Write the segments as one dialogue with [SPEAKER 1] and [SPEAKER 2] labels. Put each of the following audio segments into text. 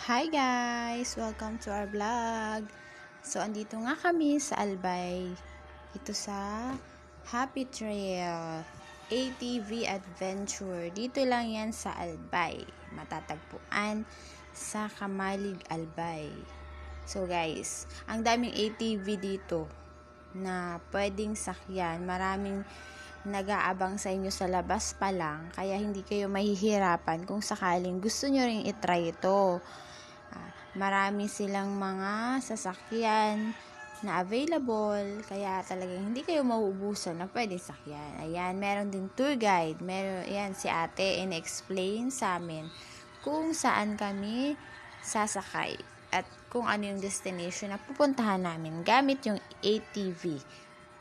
[SPEAKER 1] Hi guys! Welcome to our vlog. So, andito nga kami sa Albay. Ito sa Happy Trail ATV Adventure. Dito lang yan sa Albay. Matatagpuan sa Kamalig, Albay. So guys, ang daming ATV dito na pwedeng sakyan. Maraming nag-aabang sa inyo sa labas pa lang, kaya hindi kayo mahihirapan kung sakaling gusto nyo ring itry ito. Marami silang mga sasakyan na available, kaya talagang hindi kayo mauubusan na pwedeng sakyan. Ayan, meron din tour guide. Ayan, si ate in-explain sa amin kung saan kami sasakay at kung ano yung destination na pupuntahan namin gamit yung ATV.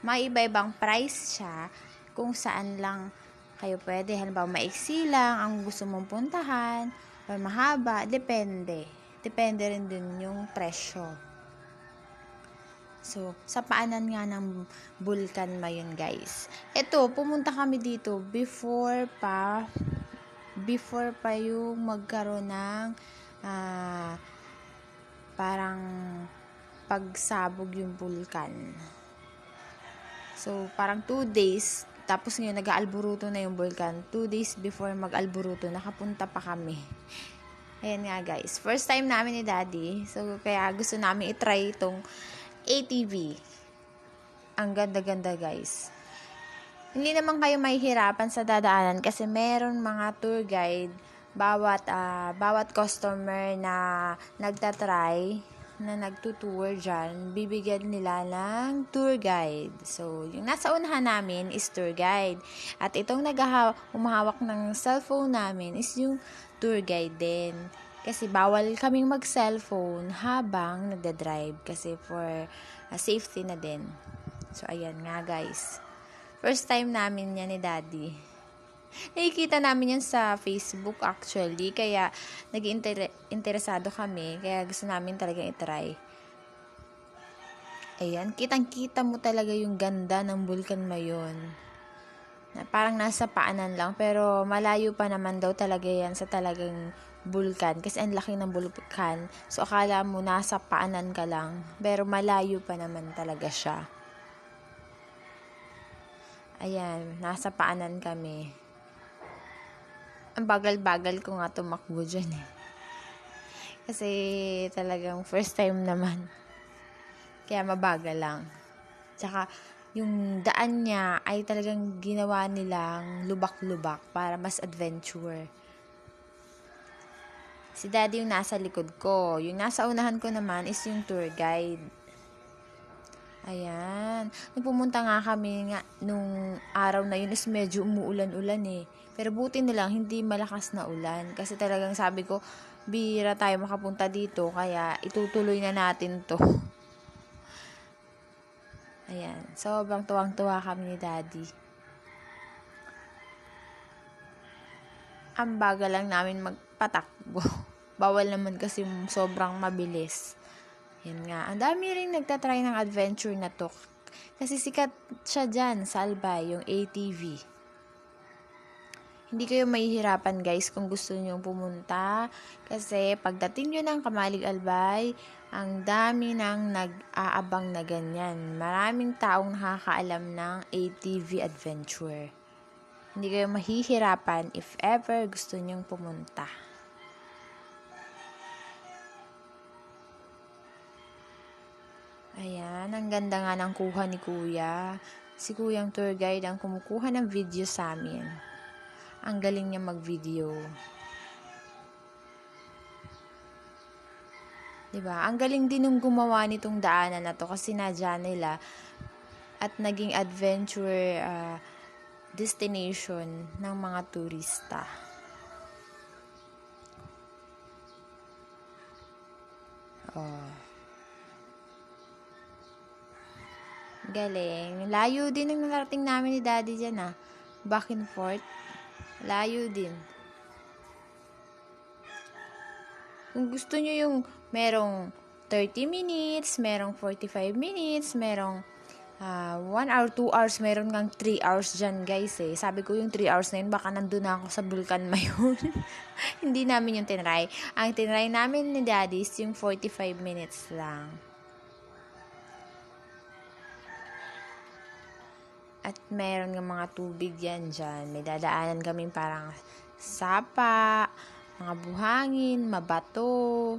[SPEAKER 1] May iba-ibang price siya kung saan lang kayo pwede. Halimbawa, maiksi lang ang gusto mong puntahan or mahaba, depende. Depende rin din yung presyo. So, sa paanan nga ng Bulkan Mayon, guys. Ito, pumunta kami dito before pa yung magkaroon ng parang pagsabog yung bulkan. So, parang 2 days, tapos ngayon nag-aalburuto na yung bulkan. 2 days before mag-alburuto, nakapunta pa kami. Ayan nga guys, first time namin ni Daddy. So, kaya gusto namin itry itong ATV. Ang ganda-ganda guys. Hindi naman kayo mahihirapan sa dadaanan kasi meron mga tour guide bawat customer na nagtatry na nagtutour dyan, bibigyan nila ng tour guide. So, yung nasa unahan namin is tour guide. At itong humahawak ng cellphone namin is yung tour guide din. Kasi bawal kaming mag-cellphone habang nagda-drive kasi for safety na din. So, ayan nga guys. First time namin yan ni Daddy. Nakikita namin yan sa Facebook actually, kaya nag-interesado kami, kaya gusto namin talagang itry. Ayan, kitang-kita mo talaga yung ganda ng Bulkan Mayon. Na parang nasa paanan lang, pero malayo pa naman daw talaga yan sa talagang bulkan, kasi ang laki ng bulkan. So, akala mo nasa paanan ka lang, pero malayo pa naman talaga siya. Ayan, nasa paanan kami. Ang bagal-bagal ko nga tumakbo dyan eh. Kasi talagang first time naman. Kaya mabagal lang. Tsaka yung daan niya ay talagang ginawa nilang lubak-lubak para mas adventure. Si Daddy yung nasa likod ko. Yung nasa unahan ko naman is yung tour guide. Ayan. Nung pumunta nga kami nga, nung araw na yun is medyo umuulan-ulan eh. Pero buti na lang, hindi malakas na ulan. Kasi talagang sabi ko, bihira tayo makapunta dito, kaya itutuloy na natin to. Ayan. Sobrang tuwang-tuwa kami ni Daddy. Ang bagal lang namin magpatakbo. Bawal naman kasi sobrang mabilis. Yan nga. Ang dami rin nagtatry ng adventure na to. Kasi sikat siya dyan sa Albay, yung ATV. Hindi kayo mahihirapan guys kung gusto nyo pumunta. Kasi pagdating nyo ng Kamalig Albay, ang dami nang nag-aabang na ganyan. Maraming taong nakakaalam ng ATV adventure. Hindi kayo mahihirapan if ever gusto nyong pumunta. Ayan, ang ganda nga ng kuha ni Kuya. Si Kuyang tour guide ang kumukuha ng video sa amin. Ang galing niya mag-video. Diba? Ang galing din nung gumawa nitong daanan na to kasi nadya nila at naging adventure destination ng mga turista. Oh. Galing. Layo din ang narating namin ni Daddy dyan back and forth. Layo din. Kung gusto nyo yung merong 30 minutes, merong 45 minutes, merong 1 hour, 2 hours, meron ngang 3 hours dyan guys eh. Sabi ko yung 3 hours na yun, baka nandun na ako sa Bulkan Mayon. Hindi namin yung tinry. Ang tinry namin ni Daddy is yung 45 minutes lang. At meron ng mga tubig yan dyan. May dadaanan kami parang sapa, mga buhangin, mabato.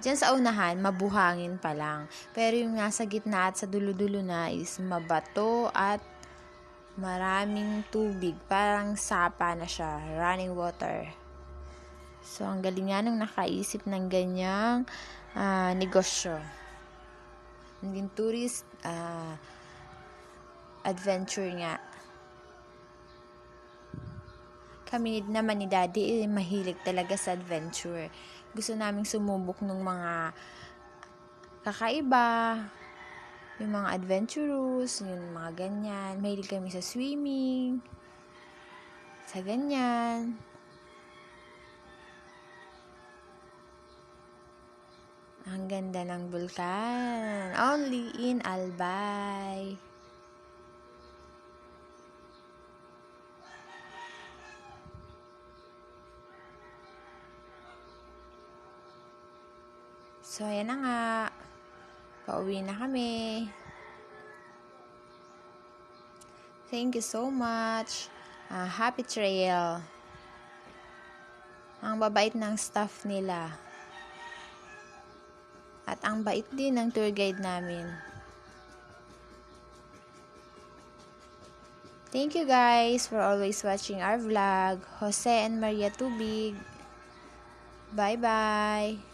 [SPEAKER 1] Diyan sa unahan, mabuhangin pa lang. Pero yung nasa gitna at sa dulo-dulo na is mabato at maraming tubig. Parang sapa na siya, running water. So, ang galing nga nung nakaisip ng ganyang negosyo. Naging tourist adventure nga. Kami naman ni Daddy mahilig talaga sa adventure. Gusto naming sumubok ng mga kakaiba, yung mga adventurous, yung mga ganyan. Mahilig kami sa swimming, sa ganyan. Ang ganda ng bulkan. Only in Albay. So, ayan na nga. Pauwi na kami. Thank you so much. Happy trail. Ang babait ng staff nila. At ang bait din ng tour guide namin. Thank you guys for always watching our vlog. Jose and Maria Tubig. Bye-bye.